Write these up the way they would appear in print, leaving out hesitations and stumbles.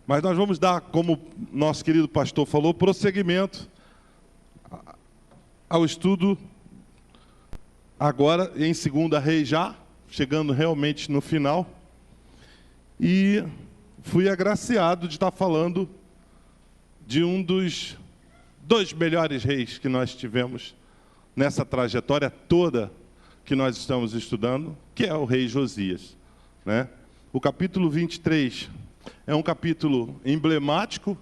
Mas nós vamos dar, como nosso querido pastor falou, prosseguimento ao estudo agora em 2 Reis já, chegando realmente no final. E fui agraciado de estar falando de um dos 2 melhores reis que nós tivemos nessa trajetória toda que nós estamos estudando, que é o rei Josias, né? O capítulo 23 é um capítulo emblemático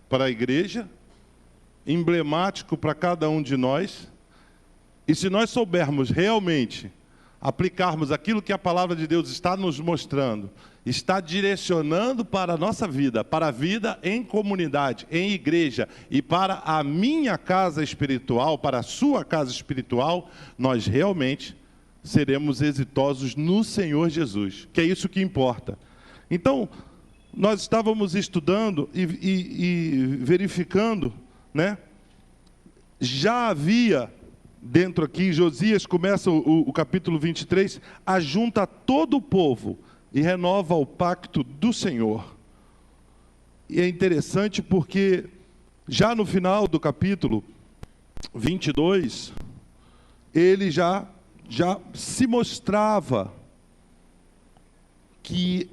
para a igreja, emblemático para cada um de nós. E se nós soubermos realmente aplicarmos aquilo que a palavra de Deus está nos mostrando, está direcionando para a nossa vida, para a vida em comunidade, em igreja e para a minha casa espiritual, para a sua casa espiritual, nós realmente seremos exitosos no Senhor Jesus, que é isso que importa. Então, nós estávamos estudando e verificando, né? Já havia dentro aqui, Josias começa o capítulo 23, ajunta todo o povo e renova o pacto do Senhor. E é interessante porque já no final do capítulo 22, ele já se mostrava que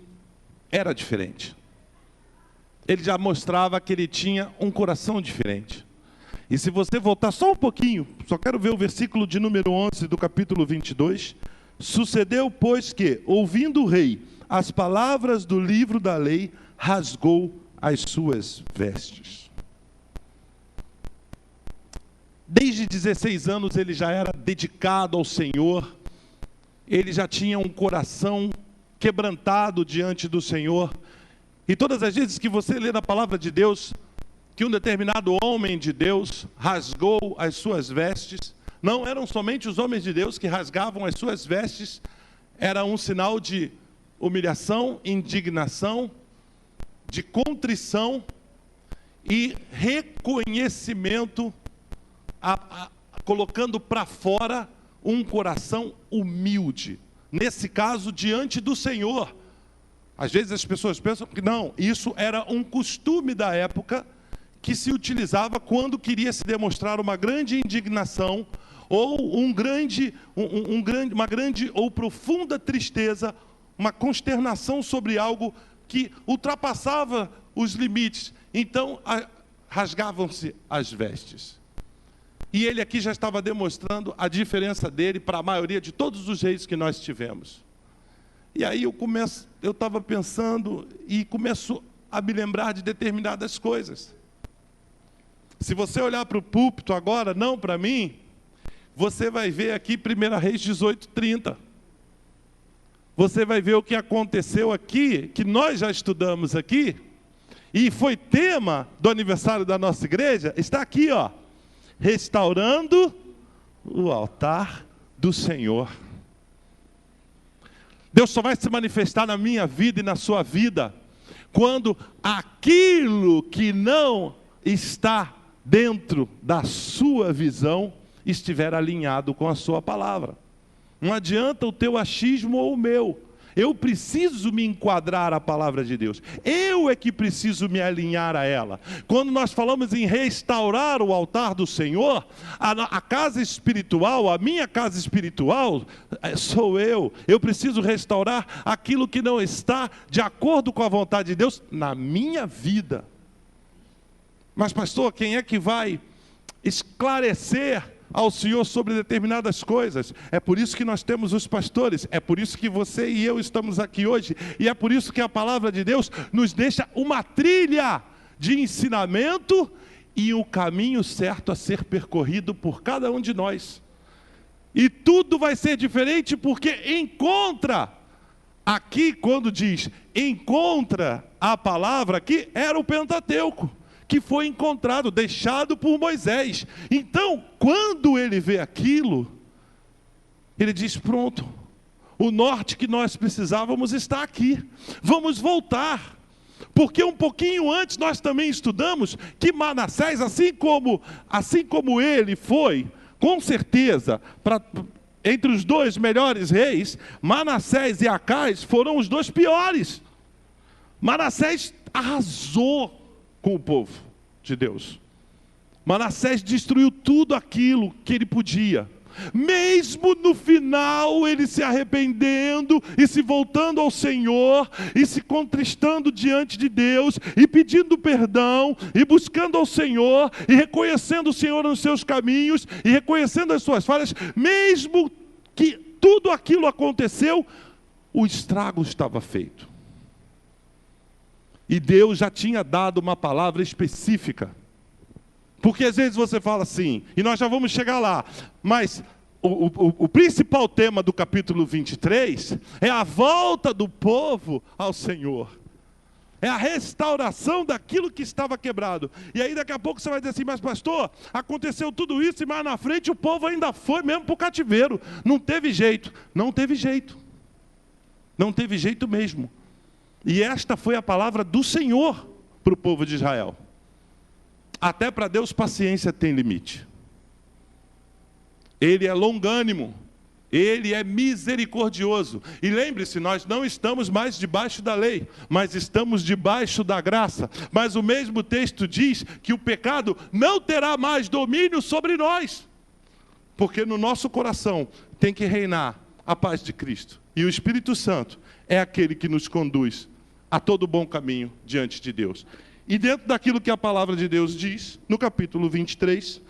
era diferente. Ele já mostrava que ele tinha um coração diferente. E se você voltar só um pouquinho, só quero ver o versículo de número 11 do capítulo 22. Sucedeu, pois, que, ouvindo o rei as palavras do livro da lei, rasgou as suas vestes. Desde 16 anos ele já era dedicado ao Senhor, ele já tinha um coração quebrantado diante do Senhor. E todas as vezes que você lê na palavra de Deus, que um determinado homem de Deus rasgou as suas vestes, não eram somente os homens de Deus que rasgavam as suas vestes, era um sinal de humilhação, indignação, de contrição e reconhecimento, colocando para fora um coração humilde, nesse caso diante do Senhor. Às vezes as pessoas pensam que não, isso era um costume da época, que se utilizava quando queria se demonstrar uma grande indignação ou uma grande ou profunda tristeza, uma consternação sobre algo que ultrapassava os limites. Então, rasgavam-se as vestes. E ele aqui já estava demonstrando a diferença dele para a maioria de todos os reis que nós tivemos. E aí eu estava pensando e começo a me lembrar de determinadas coisas. Se você olhar para o púlpito agora, não para mim, você vai ver aqui 1 Reis 18:30. Você vai ver o que aconteceu aqui, que nós já estudamos aqui, e foi tema do aniversário da nossa igreja, está aqui, ó, restaurando o altar do Senhor. Deus só vai se manifestar na minha vida e na sua vida, quando aquilo que não está dentro da sua visão, estiver alinhado com a sua palavra. Não adianta o teu achismo ou o meu. Eu preciso me enquadrar à palavra de Deus. Eu é que preciso me alinhar a ela. Quando nós falamos em restaurar o altar do Senhor, a casa espiritual, a minha casa espiritual, sou eu. Eu preciso restaurar aquilo que não está de acordo com a vontade de Deus na minha vida. Mas pastor, quem é que vai esclarecer ao Senhor sobre determinadas coisas? É por isso que nós temos os pastores, é por isso que você e eu estamos aqui hoje, e é por isso que a palavra de Deus nos deixa uma trilha de ensinamento e o caminho certo a ser percorrido por cada um de nós. E tudo vai ser diferente porque encontra, aqui quando diz encontra a palavra, aqui era o Pentateuco, que foi encontrado, deixado por Moisés. Então, quando ele vê aquilo, ele diz, pronto, o norte que nós precisávamos está aqui, vamos voltar. Porque um pouquinho antes nós também estudamos que Manassés, assim como ele foi, com certeza, entre os 2 melhores reis, Manassés e Acais foram os 2 piores. Manassés arrasou com o povo de Deus. Manassés destruiu tudo aquilo que ele podia. Mesmo no final, ele se arrependendo e se voltando ao Senhor, e se contristando diante de Deus, e pedindo perdão, e buscando ao Senhor, e reconhecendo o Senhor nos seus caminhos, e reconhecendo as suas falhas, mesmo que tudo aquilo aconteceu, o estrago estava feito. E Deus já tinha dado uma palavra específica. Porque às vezes você fala assim, e nós já vamos chegar lá, mas o principal tema do capítulo 23 é a volta do povo ao Senhor. É a restauração daquilo que estava quebrado. E aí daqui a pouco você vai dizer assim, mas pastor, aconteceu tudo isso e mais na frente o povo ainda foi mesmo para o cativeiro. Não teve jeito. Não teve jeito. Não teve jeito mesmo. E esta foi a palavra do Senhor para o povo de Israel. Até para Deus, paciência tem limite. Ele é longânimo. Ele é misericordioso. E lembre-se, nós não estamos mais debaixo da lei, mas estamos debaixo da graça. Mas o mesmo texto diz que o pecado não terá mais domínio sobre nós. Porque no nosso coração tem que reinar a paz de Cristo. E o Espírito Santo é aquele que nos conduz a todo bom caminho diante de Deus. E dentro daquilo que a palavra de Deus diz, no capítulo 23,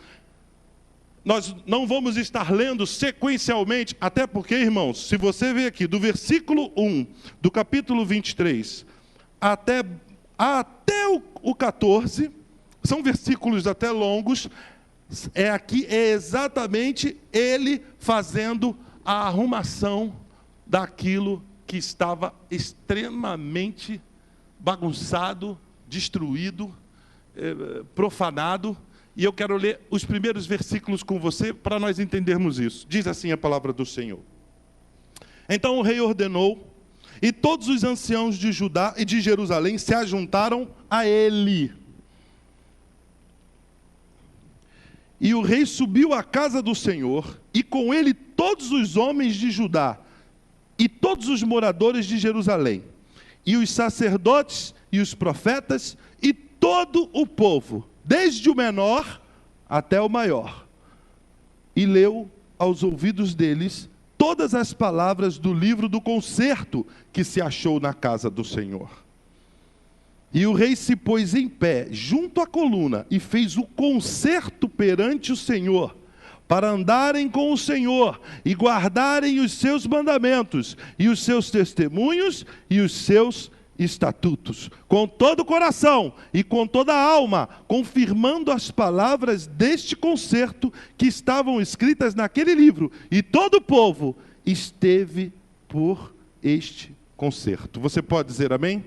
nós não vamos estar lendo sequencialmente, até porque, irmãos, se você ver aqui, do versículo 1, do capítulo 23, até o 14, são versículos até longos, é exatamente ele fazendo a arrumação daquilo que estava extremamente bagunçado, destruído, profanado. E eu quero ler os primeiros versículos com você para nós entendermos isso. Diz assim a palavra do Senhor. Então o rei ordenou, e todos os anciãos de Judá e de Jerusalém se ajuntaram a ele. E o rei subiu à casa do Senhor, e com ele todos os homens de Judá, e todos os moradores de Jerusalém, e os sacerdotes e os profetas, e todo o povo, desde o menor até o maior. E leu aos ouvidos deles todas as palavras do livro do concerto que se achou na casa do Senhor. E o rei se pôs em pé junto à coluna e fez o concerto perante o Senhor, para andarem com o Senhor e guardarem os seus mandamentos e os seus testemunhos e os seus estatutos, com todo o coração e com toda a alma, confirmando as palavras deste concerto que estavam escritas naquele livro. E todo o povo esteve por este concerto. Você pode dizer amém?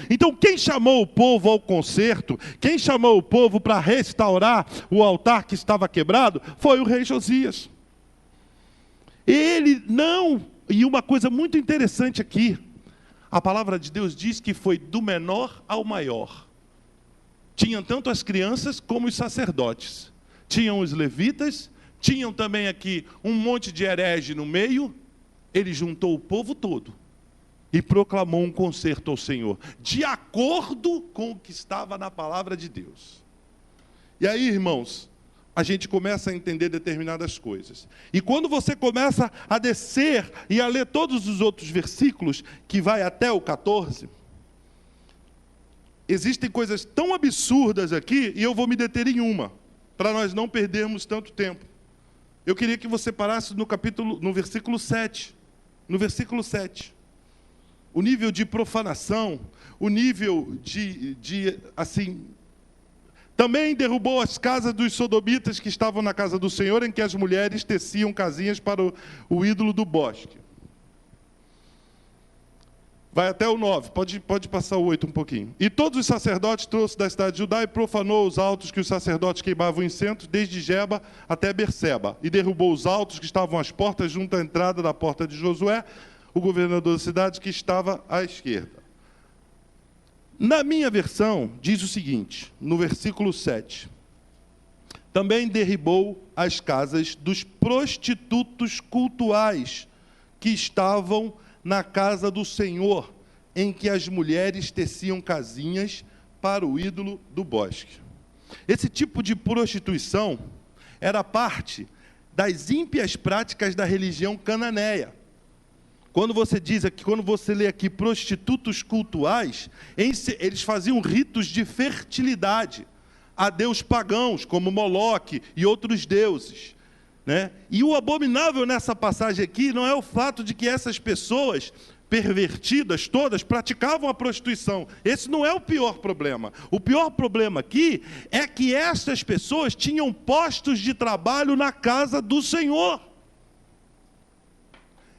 Então quem chamou o povo ao concerto, quem chamou o povo para restaurar o altar que estava quebrado, foi o rei Josias. Ele não, e uma coisa muito interessante aqui, a palavra de Deus diz que foi do menor ao maior. Tinham tanto as crianças como os sacerdotes. Tinham os levitas, tinham também aqui um monte de herege no meio. Ele juntou o povo todo e proclamou um concerto ao Senhor, de acordo com o que estava na palavra de Deus. E aí, irmãos, a gente começa a entender determinadas coisas. E quando você começa a descer e a ler todos os outros versículos, que vai até o 14, existem coisas tão absurdas aqui, e eu vou me deter em uma, para nós não perdermos tanto tempo. Eu queria que você parasse no versículo 7. No versículo 7. O nível de profanação, o nível assim... Também derrubou as casas dos sodomitas que estavam na casa do Senhor, em que as mulheres teciam casinhas para o ídolo do bosque. Vai até o 9, pode passar o 8 um pouquinho. E todos os sacerdotes trouxe da cidade de Judá e profanou os altos que os sacerdotes queimavam incenso, desde Geba até Berseba. E derrubou os altos que estavam às portas, junto à entrada da porta de Josué, o governador da cidade, que estava à esquerda. Na minha versão, diz o seguinte, no versículo 7. Também derribou as casas dos prostitutos cultuais que estavam na casa do Senhor, em que as mulheres teciam casinhas para o ídolo do bosque. Esse tipo de prostituição era parte das ímpias práticas da religião cananeia. Quando você lê aqui prostitutos cultuais, eles faziam ritos de fertilidade a deus pagãos, como Moloque e outros deuses, né? E o abominável nessa passagem aqui não é o fato de que essas pessoas pervertidas todas praticavam a prostituição. Esse não é o pior problema. O pior problema aqui é que estas pessoas tinham postos de trabalho na casa do Senhor.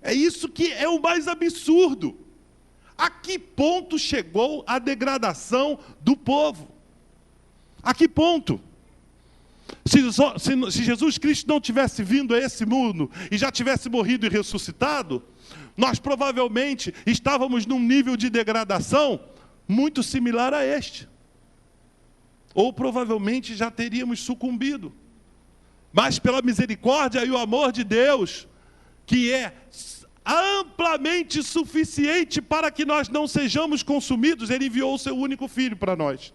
É isso que é o mais absurdo. A que ponto chegou a degradação do povo? A que ponto? Se Jesus Cristo não tivesse vindo a esse mundo e já tivesse morrido e ressuscitado, nós provavelmente estávamos num nível de degradação muito similar a este. Ou provavelmente já teríamos sucumbido. Mas pela misericórdia e o amor de Deus, que é amplamente suficiente para que nós não sejamos consumidos, Ele enviou o seu único Filho para nós,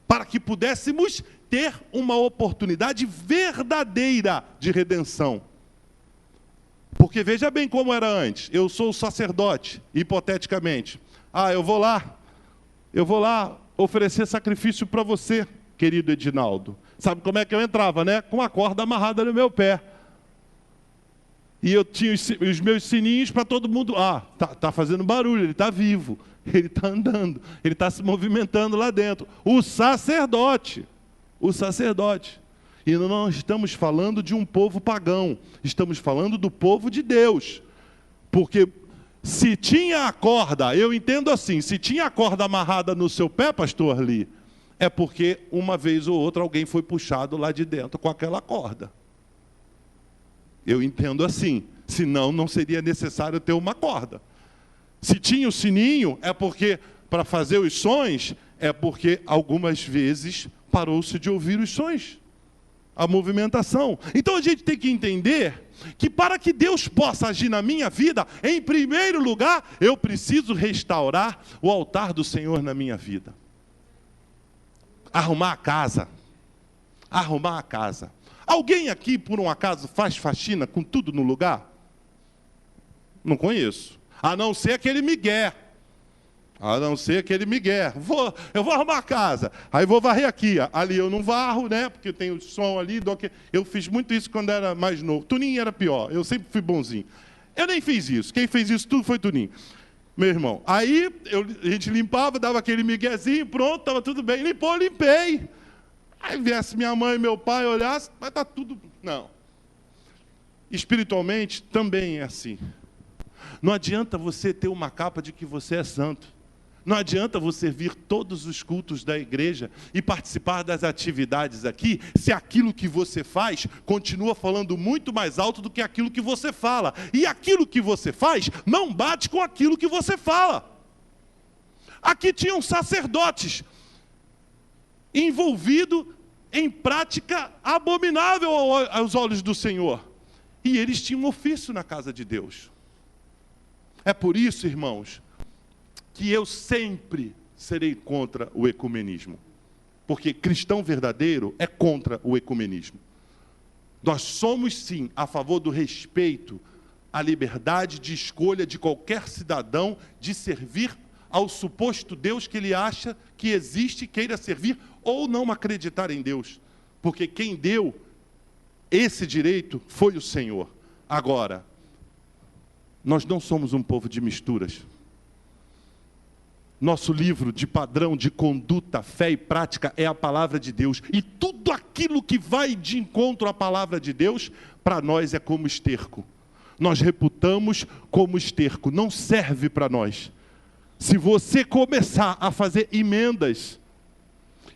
para que pudéssemos ter uma oportunidade verdadeira de redenção. Porque veja bem como era antes. Eu sou o sacerdote, hipoteticamente. Eu vou lá oferecer sacrifício para você, querido Edinaldo. Sabe como é que eu entrava, né? Com a corda amarrada no meu pé. E eu tinha os meus sininhos para todo mundo. Tá fazendo barulho, ele está vivo, ele está andando, ele está se movimentando lá dentro. O sacerdote. E não estamos falando de um povo pagão, estamos falando do povo de Deus. Porque se tinha a corda, eu entendo assim, se tinha a corda amarrada no seu pé, pastor Arli, é porque uma vez ou outra alguém foi puxado lá de dentro com aquela corda. Eu entendo assim, senão não seria necessário ter uma corda. Se tinha o sininho, é porque, para fazer os sons, é porque algumas vezes parou-se de ouvir os sons, a movimentação. Então a gente tem que entender que para que Deus possa agir na minha vida, em primeiro lugar, eu preciso restaurar o altar do Senhor na minha vida. Arrumar a casa. Alguém aqui, por um acaso, faz faxina com tudo no lugar? Não conheço. A não ser aquele migué. Eu vou arrumar a casa. Aí vou varrer aqui. Ali eu não varro, né? Porque tem o som ali. Eu fiz muito isso quando era mais novo. Tuninho era pior. Eu sempre fui bonzinho. Eu nem fiz isso. Quem fez isso tudo foi Tuninho. Meu irmão. Aí a gente limpava, dava aquele miguezinho, pronto, estava tudo bem. Limpou, limpei. Aí viesse minha mãe e meu pai, olhasse, mas está tudo... Não. Espiritualmente também é assim. Não adianta você ter uma capa de que você é santo. Não adianta você vir todos os cultos da igreja e participar das atividades aqui, se aquilo que você faz continua falando muito mais alto do que aquilo que você fala. E aquilo que você faz não bate com aquilo que você fala. Aqui tinham sacerdotes envolvidos em prática abominável aos olhos do Senhor. E eles tinham um ofício na casa de Deus. É por isso, irmãos, que eu sempre serei contra o ecumenismo. Porque cristão verdadeiro é contra o ecumenismo. Nós somos, sim, a favor do respeito à liberdade de escolha de qualquer cidadão de servir ao suposto Deus que ele acha que existe e queira servir, ou não acreditar em Deus. Porque quem deu esse direito foi o Senhor. Agora, nós não somos um povo de misturas. Nosso livro de padrão de conduta, fé e prática é a palavra de Deus. E tudo aquilo que vai de encontro à palavra de Deus, para nós é como esterco. Nós reputamos como esterco, não serve para nós. Se você começar a fazer emendas,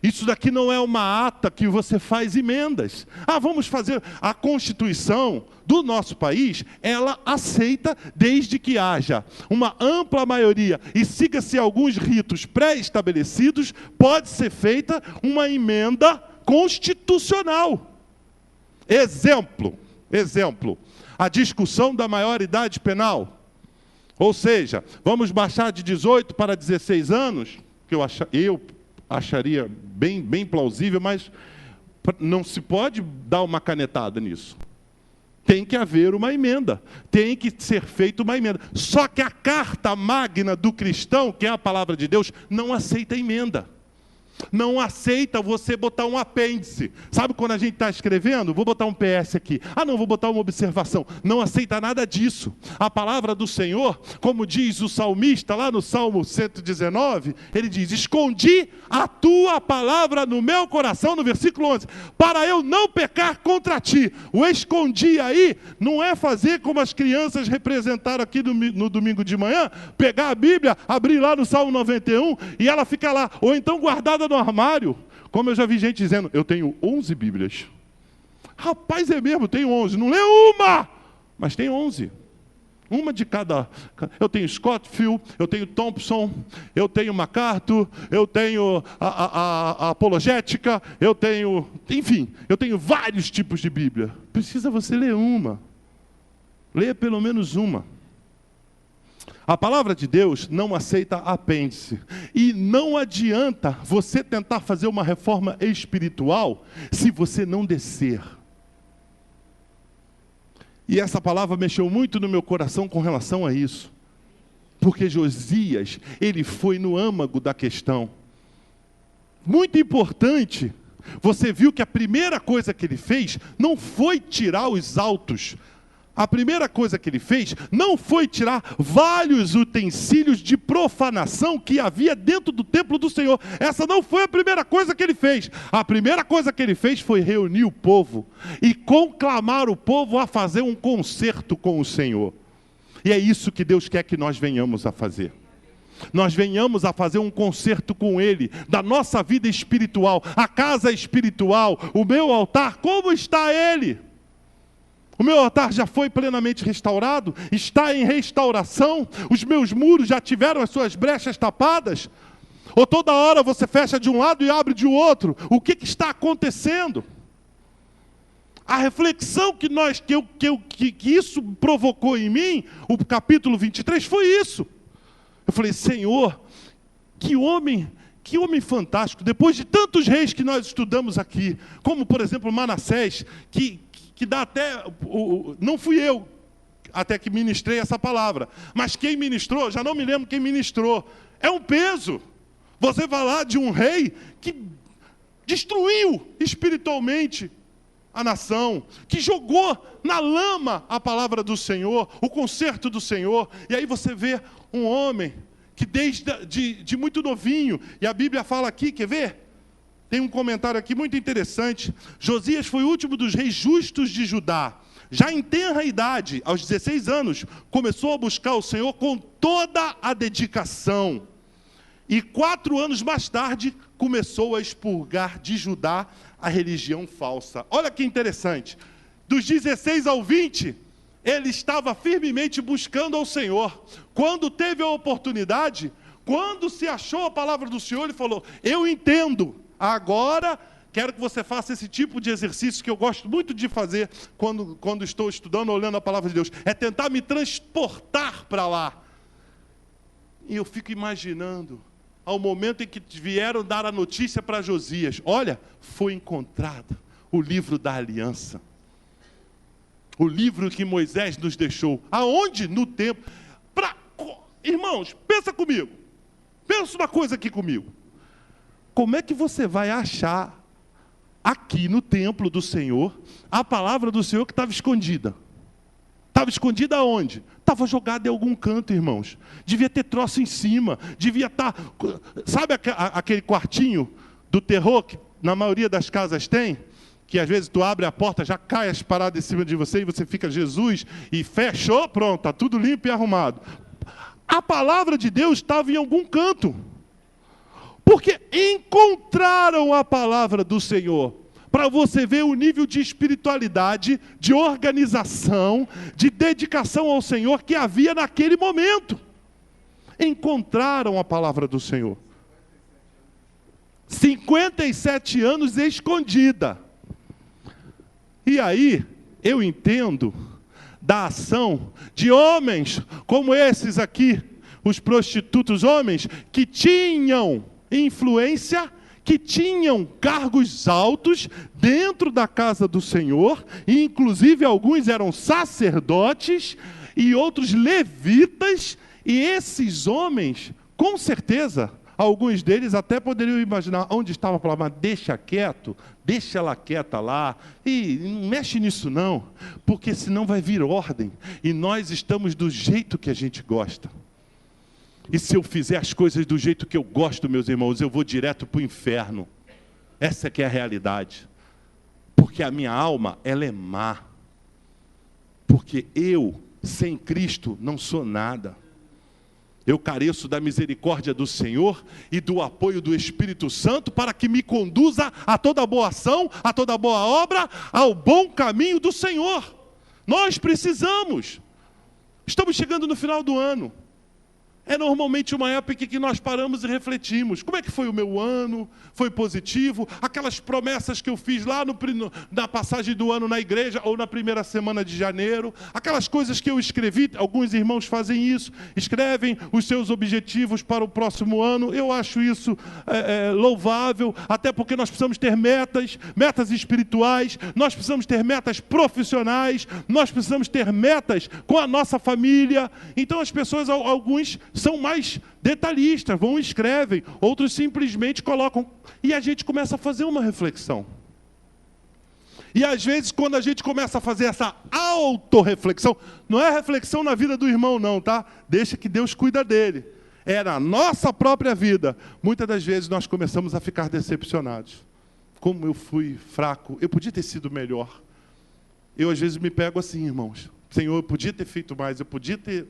isso daqui não é uma ata que você faz emendas. Vamos fazer a Constituição do nosso país, ela aceita desde que haja uma ampla maioria e siga-se alguns ritos pré-estabelecidos, pode ser feita uma emenda constitucional. Exemplo, a discussão da maioridade penal. Ou seja, vamos baixar de 18 para 16 anos, que eu acharia bem plausível, mas não se pode dar uma canetada nisso. Tem que haver uma emenda, tem que ser feita uma emenda. Só que a carta magna do cristão, que é a palavra de Deus, não aceita emenda. Não aceita você botar um apêndice. Sabe quando a gente está escrevendo? Vou botar um PS aqui. Ah, não, vou botar uma observação. Não aceita nada disso. A palavra do Senhor, como diz o salmista lá no Salmo 119, ele diz: escondi a tua palavra no meu coração, no versículo 11, para eu não pecar contra ti. O escondi aí não é fazer como as crianças representaram aqui no domingo de manhã, pegar a Bíblia, abrir lá no Salmo 91 e ela fica lá, ou então guardada no armário, como eu já vi gente dizendo, eu tenho 11 Bíblias. Rapaz, é mesmo, tenho 11, não lê uma, mas tem 11. Uma de cada. Eu tenho Scofield, eu tenho Thompson, eu tenho MacArthur, eu tenho a apologética, eu tenho, enfim, eu tenho vários tipos de Bíblia. Precisa você ler uma. Leia pelo menos uma. A palavra de Deus não aceita apêndice. E não adianta você tentar fazer uma reforma espiritual se você não descer. E essa palavra mexeu muito no meu coração com relação a isso. Porque Josias, ele foi no âmago da questão. Muito importante, você viu que a primeira coisa que ele fez não foi tirar os altos. A primeira coisa que ele fez não foi tirar vários utensílios de profanação que havia dentro do templo do Senhor. Essa não foi a primeira coisa que ele fez. A primeira coisa que ele fez foi reunir o povo e conclamar o povo a fazer um concerto com o Senhor. E é isso que Deus quer que nós venhamos a fazer. Nós venhamos a fazer um concerto com Ele, da nossa vida espiritual, a casa espiritual, o meu altar, como está Ele? O meu altar já foi plenamente restaurado? Está em restauração? Os meus muros já tiveram as suas brechas tapadas? Ou toda hora você fecha de um lado e abre de outro? O que está acontecendo? A reflexão que isso provocou em mim, o capítulo 23, foi isso. Eu falei, Senhor, que homem fantástico. Depois de tantos reis que nós estudamos aqui, como por exemplo Manassés, que dá até, não fui eu até que ministrei essa palavra, mas quem ministrou, já não me lembro quem ministrou, é um peso. Você falar de um rei que destruiu espiritualmente a nação, que jogou na lama a palavra do Senhor, o concerto do Senhor, e aí você vê um homem que desde muito novinho, e a Bíblia fala aqui, quer ver? Tem um comentário aqui muito interessante. Josias foi o último dos reis justos de Judá. Já em tenra idade, aos 16 anos, começou a buscar o Senhor com toda a dedicação. E 4 anos mais tarde, começou a expurgar de Judá a religião falsa. Olha que interessante. Dos 16 ao 20, ele estava firmemente buscando ao Senhor. Quando teve a oportunidade, quando se achou a palavra do Senhor, ele falou, eu entendo. Agora, quero que você faça esse tipo de exercício que eu gosto muito de fazer quando estou estudando, olhando a palavra de Deus. É tentar me transportar para lá. E eu fico imaginando, ao momento em que vieram dar a notícia para Josias, olha, foi encontrado o livro da aliança. O livro que Moisés nos deixou. Aonde? No templo. Irmãos, pensa comigo. Pensa uma coisa aqui comigo. Como é que você vai achar aqui no templo do Senhor a palavra do Senhor que estava escondida? Estava escondida aonde? Estava jogada em algum canto, irmãos. Devia ter troço em cima. Devia estar... Sabe aquele quartinho do terror que na maioria das casas tem? Que às vezes tu abre a porta, já cai as paradas em cima de você e você fica Jesus e fechou, pronto, está tudo limpo e arrumado. A palavra de Deus estava em algum canto. Porque encontraram a palavra do Senhor. Para você ver o nível de espiritualidade, de organização, de dedicação ao Senhor que havia naquele momento. Encontraram a palavra do Senhor. 57 anos escondida. E aí, eu entendo da ação de homens como esses aqui, os prostitutos, homens que tinham influência, que tinham cargos altos dentro da casa do Senhor, e inclusive alguns eram sacerdotes e outros levitas, e esses homens, com certeza, alguns deles até poderiam imaginar onde estava a palavra, mas deixa quieto, deixa ela quieta lá, e não mexe nisso não, porque senão vai vir ordem, e nós estamos do jeito que a gente gosta. E se eu fizer as coisas do jeito que eu gosto, meus irmãos, eu vou direto para o inferno. Essa que é a realidade. Porque a minha alma, ela é má. Porque eu, sem Cristo, não sou nada. Eu careço da misericórdia do Senhor e do apoio do Espírito Santo para que me conduza a toda boa ação, a toda boa obra, ao bom caminho do Senhor. Nós precisamos. Estamos chegando no final do ano. É normalmente uma época em que nós paramos e refletimos. Como é que foi o meu ano? Foi positivo? Aquelas promessas que eu fiz lá na passagem do ano na igreja, ou na primeira semana de janeiro. Aquelas coisas que eu escrevi, alguns irmãos fazem isso, escrevem os seus objetivos para o próximo ano. Eu acho isso louvável, até porque nós precisamos ter metas espirituais, nós precisamos ter metas profissionais, nós precisamos ter metas com a nossa família. Então as pessoas, alguns são mais detalhistas, vão e escrevem, outros simplesmente colocam, e a gente começa a fazer uma reflexão. E às vezes, quando a gente começa a fazer essa autorreflexão, não é reflexão na vida do irmão não, tá? Deixa que Deus cuida dele. É na nossa própria vida. Muitas das vezes nós começamos a ficar decepcionados. Como eu fui fraco, eu podia ter sido melhor. Eu às vezes me pego assim, irmãos. Senhor, eu podia ter feito mais, eu podia ter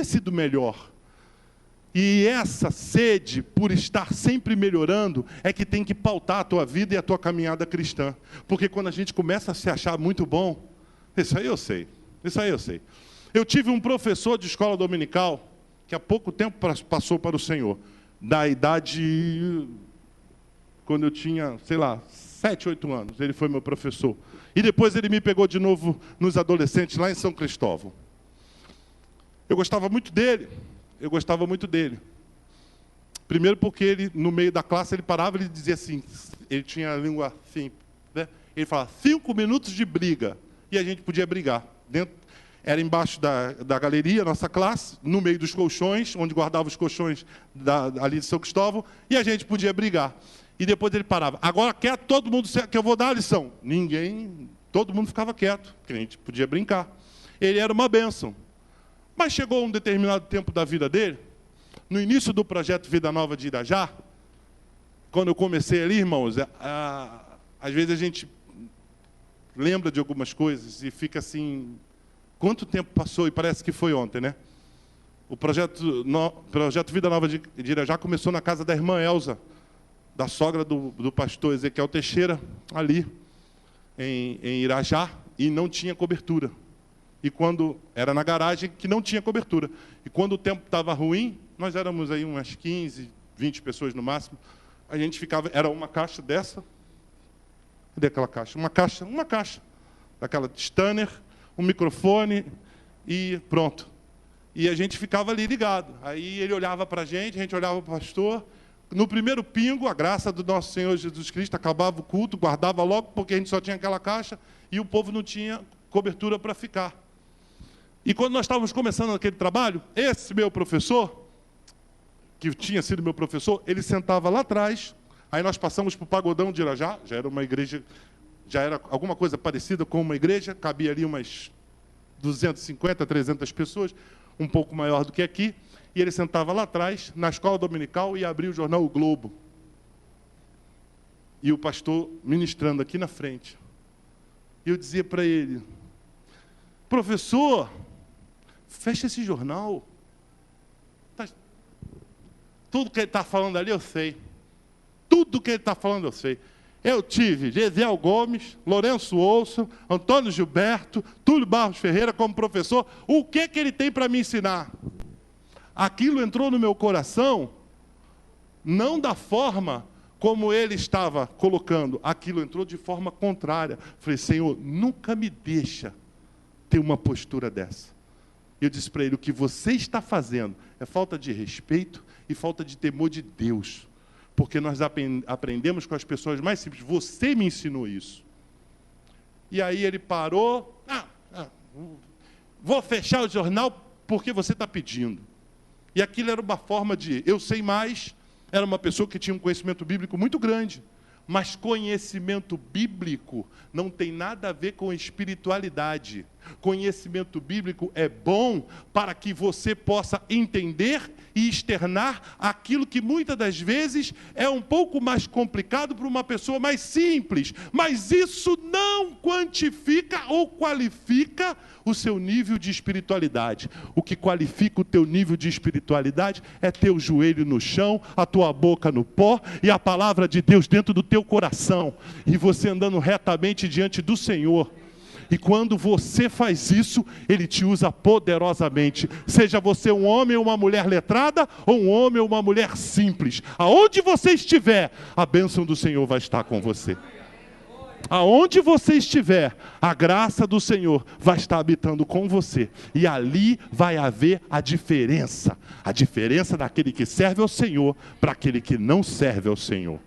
sido melhor. E essa sede por estar sempre melhorando é que tem que pautar a tua vida e a tua caminhada cristã. Porque quando a gente começa a se achar muito bom, isso aí eu sei. Eu tive um professor de escola dominical que há pouco tempo passou para o Senhor. Da idade, quando eu tinha, 7, 8 anos, ele foi meu professor. E depois ele me pegou de novo nos adolescentes, lá em São Cristóvão. Eu gostava muito dele. Primeiro porque ele, no meio da classe, ele parava e ele dizia assim, ele tinha a língua assim, né? Ele falava, 5 minutos de briga. E a gente podia brigar. Era embaixo da galeria, nossa classe, no meio dos colchões, onde guardava os colchões ali de São Cristóvão, e a gente podia brigar. E depois ele parava. Agora quieto, todo mundo, que eu vou dar a lição. Todo mundo ficava quieto, porque a gente podia brincar. Ele era uma bênção. Mas chegou um determinado tempo da vida dele, no início do projeto Vida Nova de Irajá, quando eu comecei ali, irmãos, às vezes a gente lembra de algumas coisas e fica assim, quanto tempo passou? E parece que foi ontem, né? O projeto Vida Nova de Irajá começou na casa da irmã Elza, da sogra do pastor Ezequiel Teixeira, ali em Irajá, e não tinha cobertura. E quando era na garagem, que não tinha cobertura. E quando o tempo estava ruim, nós éramos aí umas 15, 20 pessoas no máximo, a gente ficava, era uma caixa dessa, cadê aquela caixa? Uma caixa, daquela Stanner, um microfone e pronto. E a gente ficava ali ligado. Aí ele olhava para a gente olhava para o pastor. No primeiro pingo, a graça do nosso Senhor Jesus Cristo, acabava o culto, guardava logo, porque a gente só tinha aquela caixa, e o povo não tinha cobertura para ficar. E quando nós estávamos começando aquele trabalho, esse meu professor, que tinha sido meu professor, ele sentava lá atrás, aí nós passamos para o Pagodão de Irajá, já era uma igreja, já era alguma coisa parecida com uma igreja, cabia ali umas 250, 300 pessoas, um pouco maior do que aqui, e ele sentava lá atrás, na escola dominical, e abria o jornal O Globo. E o pastor ministrando aqui na frente. E eu dizia para ele, professor, fecha esse jornal. Tudo que ele está falando ali, eu sei. Tudo que ele está falando, eu sei. Eu tive Gesiel Gomes, Lourenço Olson, Antônio Gilberto, Túlio Barros Ferreira como professor. O que ele tem para me ensinar? Aquilo entrou no meu coração, não da forma como ele estava colocando. Aquilo entrou de forma contrária. Falei, Senhor, nunca me deixa ter uma postura dessa. Eu disse para ele, o que você está fazendo é falta de respeito e falta de temor de Deus. Porque nós aprendemos com as pessoas mais simples. Você me ensinou isso. E aí ele parou. Vou fechar o jornal porque você está pedindo. E aquilo era uma forma de, eu sei mais, era uma pessoa que tinha um conhecimento bíblico muito grande. Mas conhecimento bíblico não tem nada a ver com espiritualidade. Conhecimento bíblico é bom para que você possa entender e externar aquilo que muitas das vezes é um pouco mais complicado para uma pessoa mais simples. Mas isso não quantifica ou qualifica o seu nível de espiritualidade. O que qualifica o teu nível de espiritualidade é teu joelho no chão, a tua boca no pó e a palavra de Deus dentro do teu coração. E você andando retamente diante do Senhor. E quando você faz isso, Ele te usa poderosamente. Seja você um homem ou uma mulher letrada, ou um homem ou uma mulher simples. Aonde você estiver, a bênção do Senhor vai estar com você. Aonde você estiver, a graça do Senhor vai estar habitando com você. E ali vai haver a diferença. A diferença daquele que serve ao Senhor para aquele que não serve ao Senhor.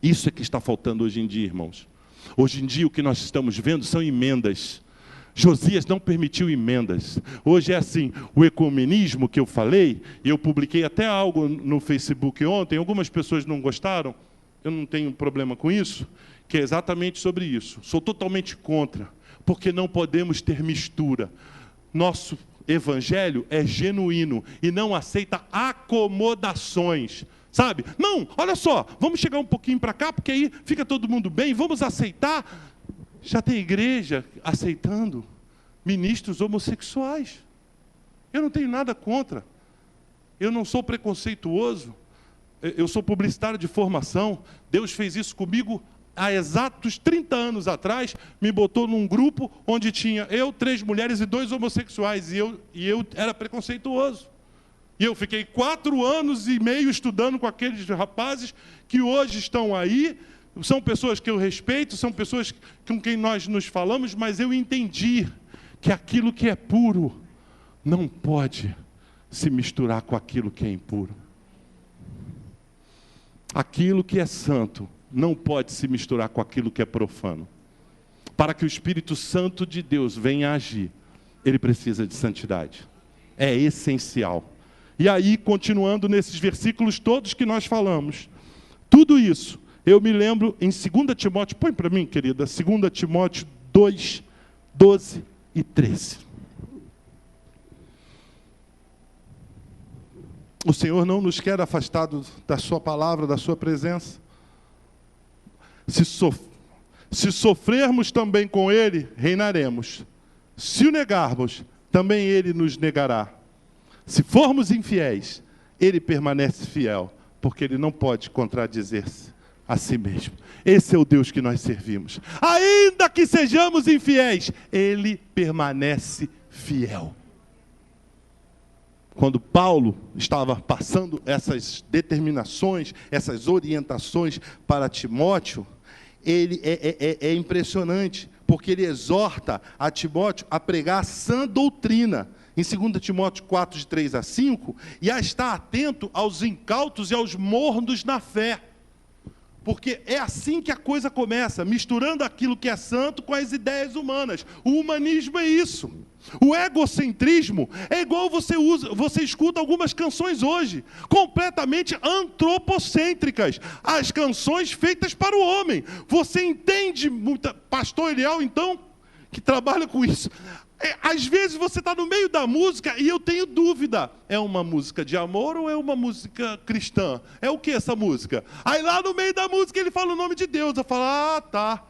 Isso é que está faltando hoje em dia, irmãos. Hoje em dia o que nós estamos vendo são emendas. Josias não permitiu emendas. Hoje é assim, o ecumenismo que eu falei, e eu publiquei até algo no Facebook ontem, algumas pessoas não gostaram, eu não tenho problema com isso, que é exatamente sobre isso. Sou totalmente contra, porque não podemos ter mistura. Nosso evangelho é genuíno e não aceita acomodações. Sabe? Não, olha só, vamos chegar um pouquinho para cá, porque aí fica todo mundo bem, vamos aceitar. Já tem igreja aceitando ministros homossexuais. Eu não tenho nada contra. Eu não sou preconceituoso. Eu sou publicitário de formação. Deus fez isso comigo há exatos 30 anos atrás. Me botou num grupo onde tinha eu, 3 mulheres e 2 homossexuais. E eu era preconceituoso. E eu fiquei 4 anos e meio estudando com aqueles rapazes que hoje estão aí. São pessoas que eu respeito, são pessoas com quem nós nos falamos, mas eu entendi que aquilo que é puro não pode se misturar com aquilo que é impuro. Aquilo que é santo não pode se misturar com aquilo que é profano. Para que o Espírito Santo de Deus venha agir, ele precisa de santidade. É essencial. E aí, continuando nesses versículos todos que nós falamos, tudo isso, eu me lembro em 2 Timóteo, põe para mim, querida, 2 Timóteo 2, 12 e 13. O Senhor não nos quer afastados da sua palavra, da sua presença. Se sofrermos também com Ele, reinaremos. Se o negarmos, também Ele nos negará. Se formos infiéis, Ele permanece fiel, porque Ele não pode contradizer-se a si mesmo. Esse é o Deus que nós servimos. Ainda que sejamos infiéis, Ele permanece fiel. Quando Paulo estava passando essas determinações, essas orientações para Timóteo, ele é impressionante, porque ele exorta a Timóteo a pregar a sã doutrina, em 2 Timóteo 4, de 3 a 5, e a estar atento aos incautos e aos mornos na fé. Porque é assim que a coisa começa, misturando aquilo que é santo com as ideias humanas. O humanismo é isso. O egocentrismo é igual você escuta algumas canções hoje, completamente antropocêntricas. As canções feitas para o homem. Você entende, pastor Eliel, então, que trabalha com isso. Às vezes você está no meio da música e eu tenho dúvida. É uma música de amor ou é uma música cristã? É o que essa música? Aí lá no meio da música ele fala o nome de Deus. Eu falo, tá.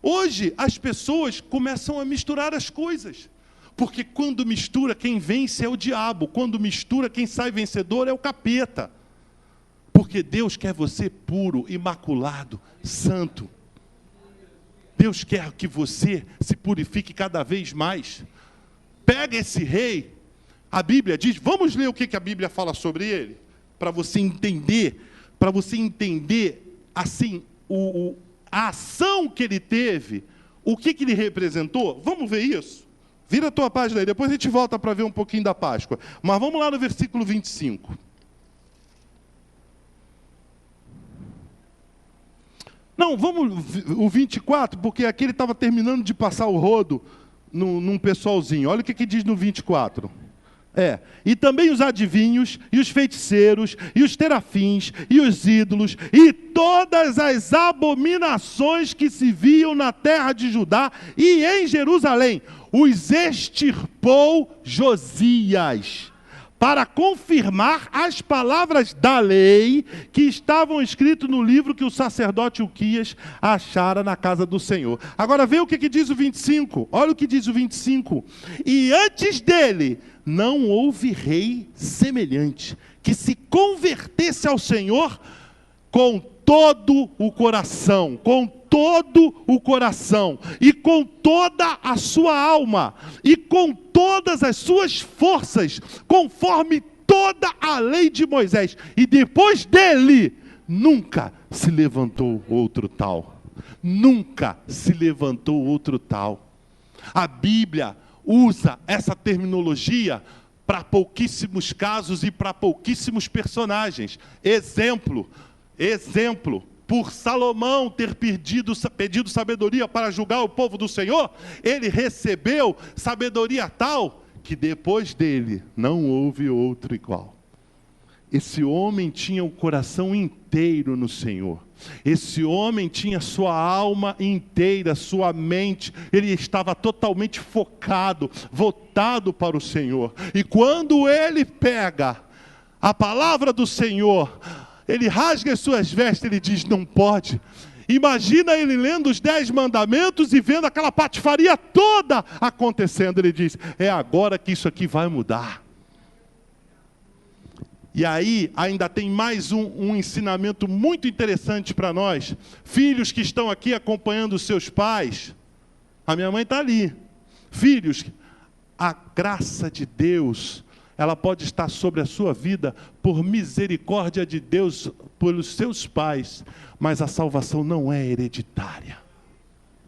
Hoje as pessoas começam a misturar as coisas. Porque quando mistura, quem vence é o diabo. Quando mistura, quem sai vencedor é o capeta. Porque Deus quer você puro, imaculado, santo. Deus quer que você se purifique cada vez mais. Pega esse rei, a Bíblia diz, vamos ler o que a Bíblia fala sobre ele, para você entender assim, a ação que ele teve, o que ele representou? Vamos ver isso? Vira a tua página aí, depois a gente volta para ver um pouquinho da Páscoa. Mas vamos lá no versículo 25. Não, vamos o 24, porque aqui ele estava terminando de passar o rodo num pessoalzinho. Olha o que diz no 24. E também os adivinhos, e os feiticeiros, e os terafins, e os ídolos, e todas as abominações que se viam na terra de Judá e em Jerusalém, os extirpou Josias, para confirmar as palavras da lei que estavam escritas no livro que o sacerdote Uquias achara na casa do Senhor. Agora vê o que diz o 25, olha o que diz o 25. E antes dele não houve rei semelhante, que se convertesse ao Senhor com todo o coração, e com toda a sua alma, e com todas as suas forças, conforme toda a lei de Moisés. E depois dele, nunca se levantou outro tal. Nunca se levantou outro tal. A Bíblia usa essa terminologia para pouquíssimos casos e para pouquíssimos personagens. Exemplo, por Salomão ter pedido sabedoria para julgar o povo do Senhor, ele recebeu sabedoria tal que depois dele não houve outro igual. Esse homem tinha o coração inteiro no Senhor. Esse homem tinha sua alma inteira, sua mente, ele estava totalmente focado, voltado para o Senhor. E quando ele pega a palavra do Senhor, ele rasga as suas vestes, ele diz, não pode. Imagina ele lendo os 10 mandamentos e vendo aquela patifaria toda acontecendo. Ele diz, é agora que isso aqui vai mudar. E aí, ainda tem mais um ensinamento muito interessante para nós. Filhos que estão aqui acompanhando os seus pais. A minha mãe está ali. Filhos, a graça de Deus, ela pode estar sobre a sua vida por misericórdia de Deus, pelos seus pais. Mas a salvação não é hereditária.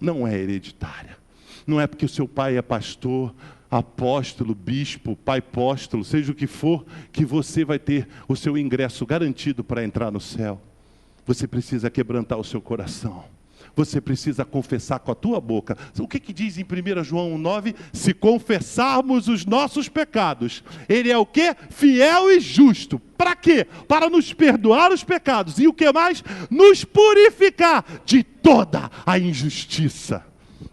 Não é hereditária. Não é porque o seu pai é pastor, apóstolo, bispo, pai apóstolo, seja o que for, que você vai ter o seu ingresso garantido para entrar no céu. Você precisa quebrantar o seu coração. Você precisa confessar com a tua boca. O que diz em 1 João 9? Se confessarmos os nossos pecados, Ele é o quê? Fiel e justo. Para quê? Para nos perdoar os pecados. E o que mais? Nos purificar de toda a injustiça.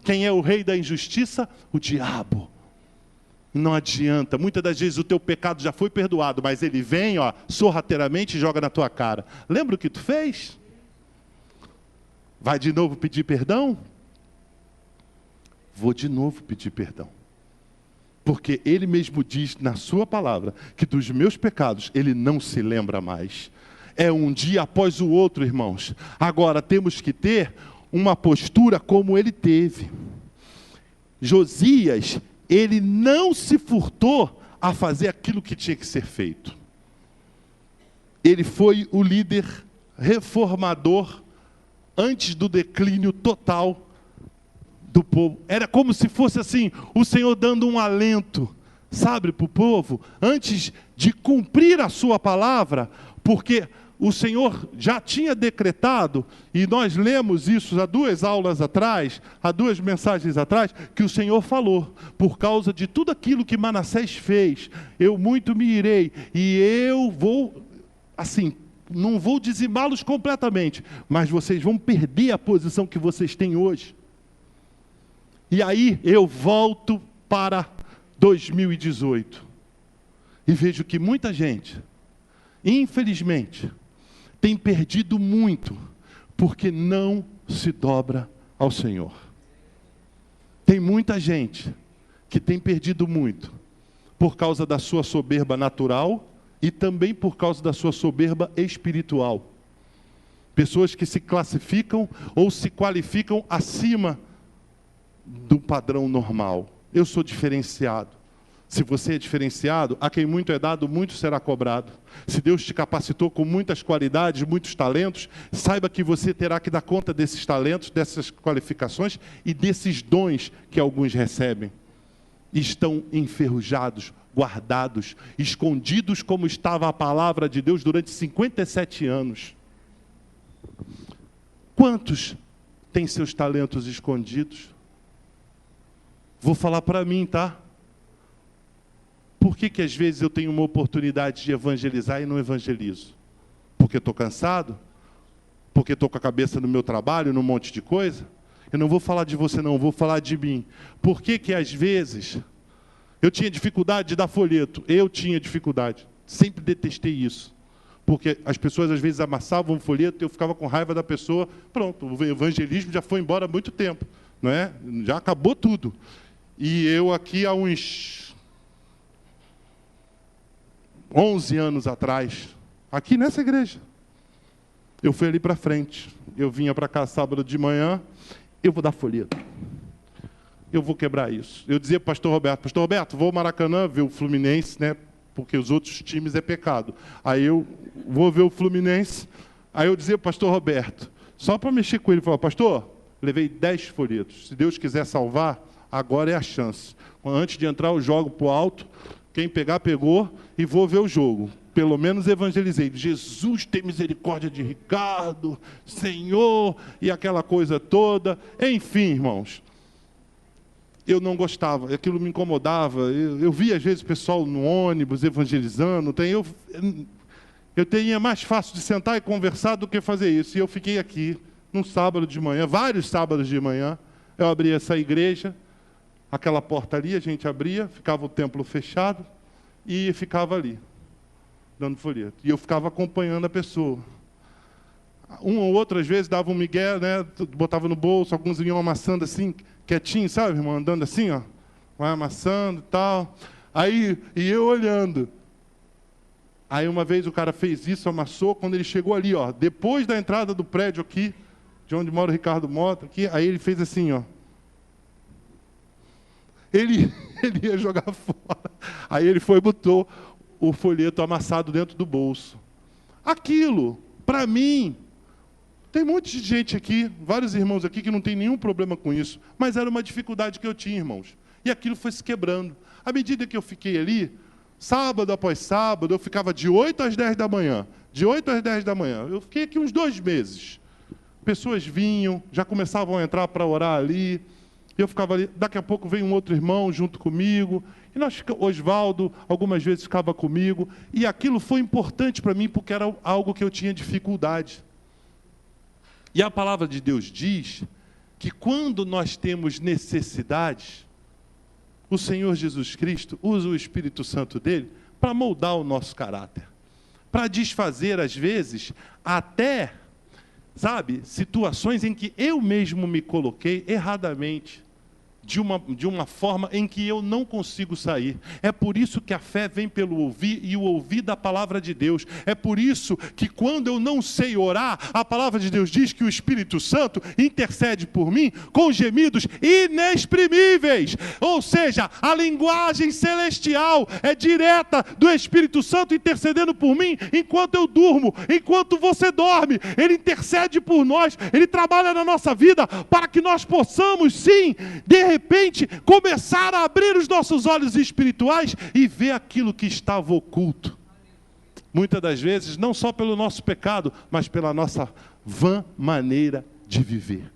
Quem é o rei da injustiça? O diabo. Não adianta, muitas das vezes o teu pecado já foi perdoado, mas ele vem, sorrateiramente e joga na tua cara. Lembra o que tu fez? Vai de novo pedir perdão? Vou de novo pedir perdão. Porque ele mesmo diz na sua palavra, que dos meus pecados ele não se lembra mais. É um dia após o outro, irmãos. Agora temos que ter uma postura como ele teve. Josias, ele não se furtou a fazer aquilo que tinha que ser feito. Ele foi o líder reformador antes do declínio total do povo. Era como se fosse assim, o Senhor dando um alento, sabe, para o povo, antes de cumprir a sua palavra, porque o Senhor já tinha decretado, e nós lemos isso há 2 aulas atrás, há 2 mensagens atrás, que o Senhor falou, por causa de tudo aquilo que Manassés fez, eu muito me irei, e eu vou, assim, não vou dizimá-los completamente, mas vocês vão perder a posição que vocês têm hoje. E aí eu volto para 2018, e vejo que muita gente, infelizmente, tem perdido muito, porque não se dobra ao Senhor. Tem muita gente que tem perdido muito, por causa da sua soberba natural, e também por causa da sua soberba espiritual. Pessoas que se classificam, ou se qualificam acima do padrão normal. Eu sou diferenciado. Se você é diferenciado, a quem muito é dado, muito será cobrado. Se Deus te capacitou com muitas qualidades, muitos talentos, saiba que você terá que dar conta desses talentos, dessas qualificações e desses dons que alguns recebem. Estão enferrujados, guardados, escondidos como estava a palavra de Deus durante 57 anos. Quantos têm seus talentos escondidos? Vou falar para mim, tá? Por que às vezes eu tenho uma oportunidade de evangelizar e não evangelizo? Porque estou cansado? Porque estou com a cabeça no meu trabalho, num monte de coisa? Eu não vou falar de você não, vou falar de mim. Por que às vezes eu tinha dificuldade de dar folheto? Eu tinha dificuldade, sempre detestei isso. Porque as pessoas às vezes amassavam um folheto e eu ficava com raiva da pessoa. Pronto, o evangelismo já foi embora há muito tempo, não é? Já acabou tudo. E eu aqui há uns 11 anos atrás, aqui nessa igreja, eu fui ali para frente. Eu vinha para cá sábado de manhã, eu vou dar folheto. Eu vou quebrar isso. Eu dizia para o pastor Roberto, vou ao Maracanã ver o Fluminense, né? Porque os outros times é pecado. Aí eu vou ver o Fluminense. Aí eu dizia para o pastor Roberto, só para mexer com ele, falar, pastor, levei 10 folhetos. Se Deus quiser salvar, agora é a chance. Antes de entrar, eu jogo para o alto. Quem pegar, pegou, e vou ver o jogo. Pelo menos evangelizei. Jesus tem misericórdia de Ricardo, Senhor, e aquela coisa toda. Enfim, irmãos, eu não gostava, aquilo me incomodava. Eu via, às vezes, o pessoal no ônibus evangelizando. Eu tinha mais fácil de sentar e conversar do que fazer isso. E eu fiquei aqui, num sábado de manhã, vários sábados de manhã, eu abri essa igreja. Aquela porta ali, a gente abria, ficava o templo fechado e ficava ali, dando folheto. E eu ficava acompanhando a pessoa. Uma ou outra, às vezes, dava um migué, né, botava no bolso, alguns iam amassando assim, quietinho, sabe, irmão? Andando assim, ó, vai amassando e tal. Aí, e eu olhando. Aí uma vez o cara fez isso, amassou, quando ele chegou ali, ó, depois da entrada do prédio aqui, de onde mora o Ricardo Mota, aqui, aí ele fez assim, ó. Ele ia jogar fora. Aí ele foi e botou o folheto amassado dentro do bolso. Aquilo, para mim, tem um monte de gente aqui, vários irmãos aqui que não tem nenhum problema com isso, mas era uma dificuldade que eu tinha, irmãos. E aquilo foi se quebrando. À medida que eu fiquei ali, sábado após sábado, eu ficava de 8 às 10 da manhã. De 8 às 10 da manhã. Eu fiquei aqui uns 2 meses. Pessoas vinham, já começavam a entrar para orar ali. Eu ficava ali, daqui a pouco veio um outro irmão junto comigo, e Osvaldo algumas vezes ficava comigo, e aquilo foi importante para mim, porque era algo que eu tinha dificuldade. E a palavra de Deus diz que quando nós temos necessidades, o Senhor Jesus Cristo usa o Espírito Santo dele para moldar o nosso caráter, para desfazer, às vezes, até, sabe, situações em que eu mesmo me coloquei erradamente, de uma forma em que eu não consigo sair. É por isso que a fé vem pelo ouvir, e o ouvir da palavra de Deus. É por isso que quando eu não sei orar, a palavra de Deus diz que o Espírito Santo intercede por mim com gemidos inexprimíveis. Ou seja, a linguagem celestial é direta do Espírito Santo intercedendo por mim enquanto eu durmo, enquanto você dorme. Ele intercede por nós, ele trabalha na nossa vida para que nós possamos, sim, de repente, começar a abrir os nossos olhos espirituais e ver aquilo que estava oculto. Muitas das vezes, não só pelo nosso pecado, mas pela nossa vã maneira de viver.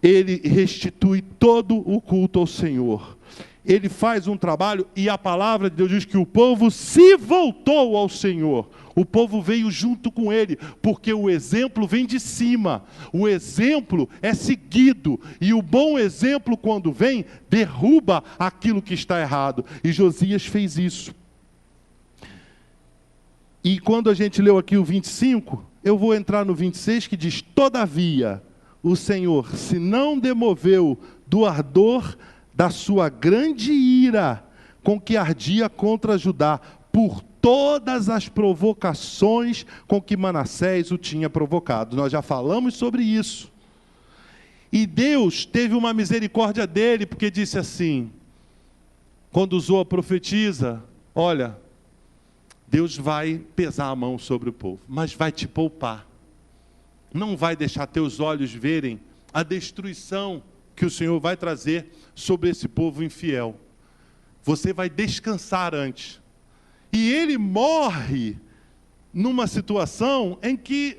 Ele restitui todo o culto ao Senhor. Ele faz um trabalho e a palavra de Deus diz que o povo se voltou ao Senhor. O povo veio junto com ele, porque o exemplo vem de cima. O exemplo é seguido. E o bom exemplo, quando vem, derruba aquilo que está errado. E Josias fez isso. E quando a gente leu aqui o 25, eu vou entrar no 26, que diz: todavia, o Senhor se não demoveu do ardor da sua grande ira, com que ardia contra Judá, por todas as provocações com que Manassés o tinha provocado. Nós já falamos sobre isso. E Deus teve uma misericórdia dele, porque disse assim: quando Zoa profetiza, olha, Deus vai pesar a mão sobre o povo, mas vai te poupar. Não vai deixar teus olhos verem a destruição que o Senhor vai trazer sobre esse povo infiel. Você vai descansar antes. E ele morre numa situação em que,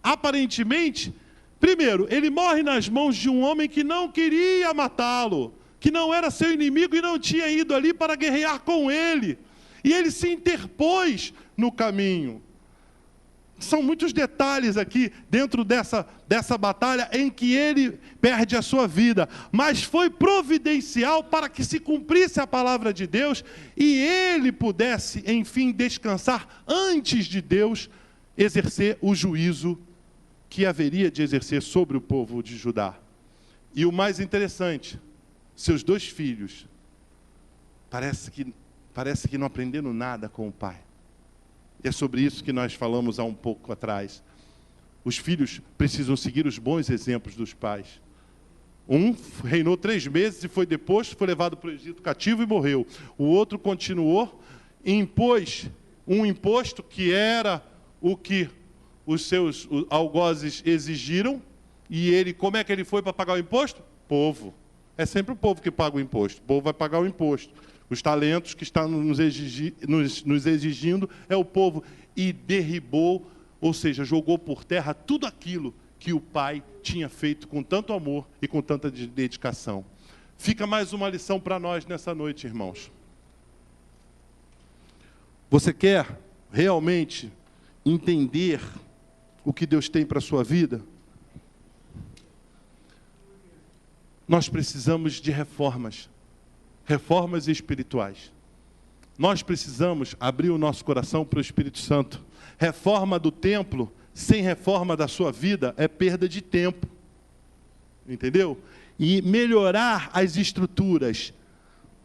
aparentemente, primeiro, ele morre nas mãos de um homem que não queria matá-lo, que não era seu inimigo e não tinha ido ali para guerrear com ele. E ele se interpôs no caminho. São muitos detalhes aqui dentro dessa batalha em que ele perde a sua vida. Mas foi providencial para que se cumprisse a palavra de Deus e ele pudesse, enfim, descansar antes de Deus exercer o juízo que haveria de exercer sobre o povo de Judá. E o mais interessante, seus 2 filhos, parece que não aprenderam nada com o pai. E é sobre isso que nós falamos há um pouco atrás. Os filhos precisam seguir os bons exemplos dos pais. Um reinou 3 meses e foi deposto, foi levado para o Egito cativo e morreu. O outro continuou, impôs um imposto que era o que os seus algozes exigiram. E ele, como é que ele foi para pagar o imposto? Povo. É sempre o povo que paga o imposto. O povo vai pagar o imposto. Os talentos que estão nos exigindo é o povo. E derribou, ou seja, jogou por terra tudo aquilo que o pai tinha feito com tanto amor e com tanta dedicação. Fica mais uma lição para nós nessa noite, irmãos. Você quer realmente entender o que Deus tem para a sua vida? Nós precisamos de reformas espirituais. Nós precisamos abrir o nosso coração para o Espírito Santo. Reforma do templo, sem reforma da sua vida, é perda de tempo. Entendeu? E melhorar as estruturas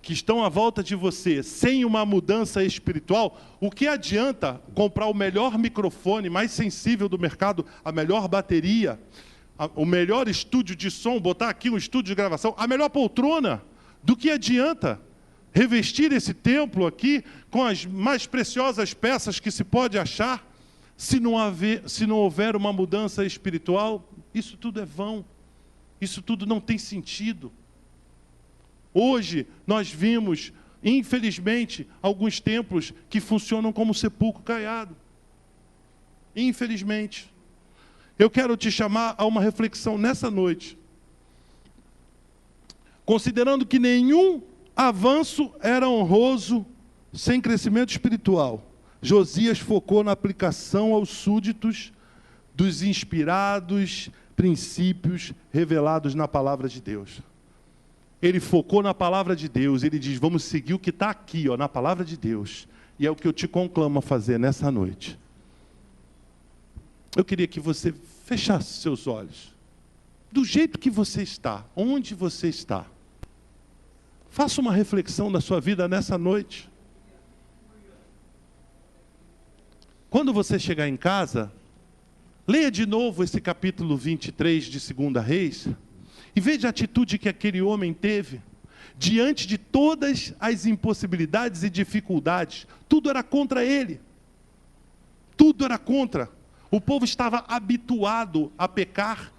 que estão à volta de você, sem uma mudança espiritual, o que adianta comprar o melhor microfone, mais sensível do mercado, a melhor bateria, o melhor estúdio de som, botar aqui um estúdio de gravação, a melhor poltrona? Do que adianta revestir esse templo aqui com as mais preciosas peças que se pode achar, se não houver uma mudança espiritual? Isso tudo é vão. Isso tudo não tem sentido. Hoje nós vimos, infelizmente, alguns templos que funcionam como sepulcro caiado. Infelizmente. Eu quero te chamar a uma reflexão nessa noite. Considerando que nenhum avanço era honroso sem crescimento espiritual, Josias focou na aplicação aos súditos dos inspirados princípios revelados na palavra de Deus. Ele focou na palavra de Deus, ele diz, vamos seguir o que está aqui, na palavra de Deus. E é o que eu te conclamo a fazer nessa noite. Eu queria que você fechasse seus olhos. Do jeito que você está, onde você está. Faça uma reflexão da sua vida nessa noite. Quando você chegar em casa, leia de novo esse capítulo 23 de 2 Reis e veja a atitude que aquele homem teve diante de todas as impossibilidades e dificuldades. Tudo era contra ele. Tudo era contra. O povo estava habituado a pecar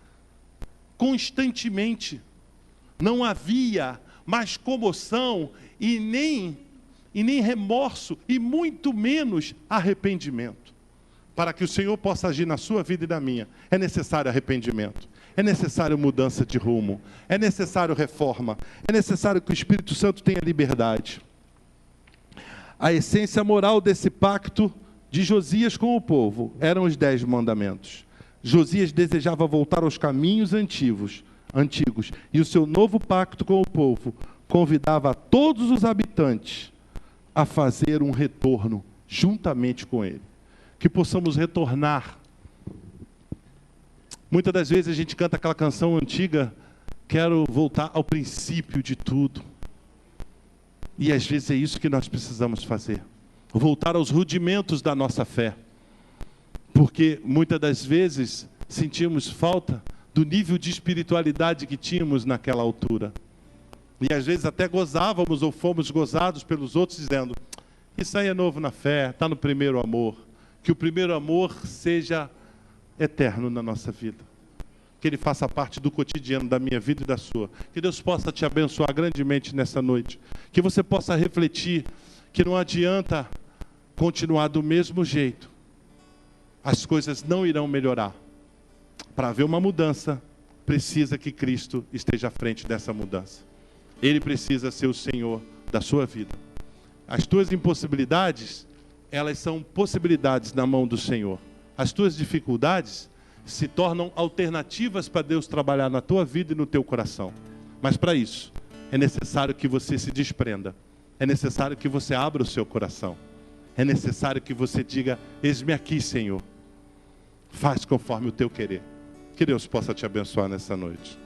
constantemente. Não havia mais comoção e nem remorso, e muito menos arrependimento. Para que o Senhor possa agir na sua vida e na minha, é necessário arrependimento, é necessário mudança de rumo, é necessário reforma, é necessário que o Espírito Santo tenha liberdade. A essência moral desse pacto de Josias com o povo eram os 10 mandamentos. Josias desejava voltar aos caminhos antigos, e o seu novo pacto com o povo convidava a todos os habitantes a fazer um retorno juntamente com ele. Que possamos retornar. Muitas das vezes a gente canta aquela canção antiga, quero voltar ao princípio de tudo. E às vezes é isso que nós precisamos fazer. Voltar aos rudimentos da nossa fé. Porque muitas das vezes sentimos falta do nível de espiritualidade que tínhamos naquela altura. E às vezes até gozávamos ou fomos gozados pelos outros, dizendo: isso aí é novo na fé, está no primeiro amor. Que o primeiro amor seja eterno na nossa vida. Que ele faça parte do cotidiano da minha vida e da sua. Que Deus possa te abençoar grandemente nessa noite. Que você possa refletir que não adianta continuar do mesmo jeito. As coisas não irão melhorar. Para haver uma mudança, precisa que Cristo esteja à frente dessa mudança. Ele precisa ser o Senhor da sua vida. As tuas impossibilidades, elas são possibilidades na mão do Senhor. As tuas dificuldades se tornam alternativas para Deus trabalhar na tua vida e no teu coração. Mas para isso, é necessário que você se desprenda. É necessário que você abra o seu coração. É necessário que você diga: eis-me aqui, Senhor. Faz conforme o teu querer. Que Deus possa te abençoar nessa noite.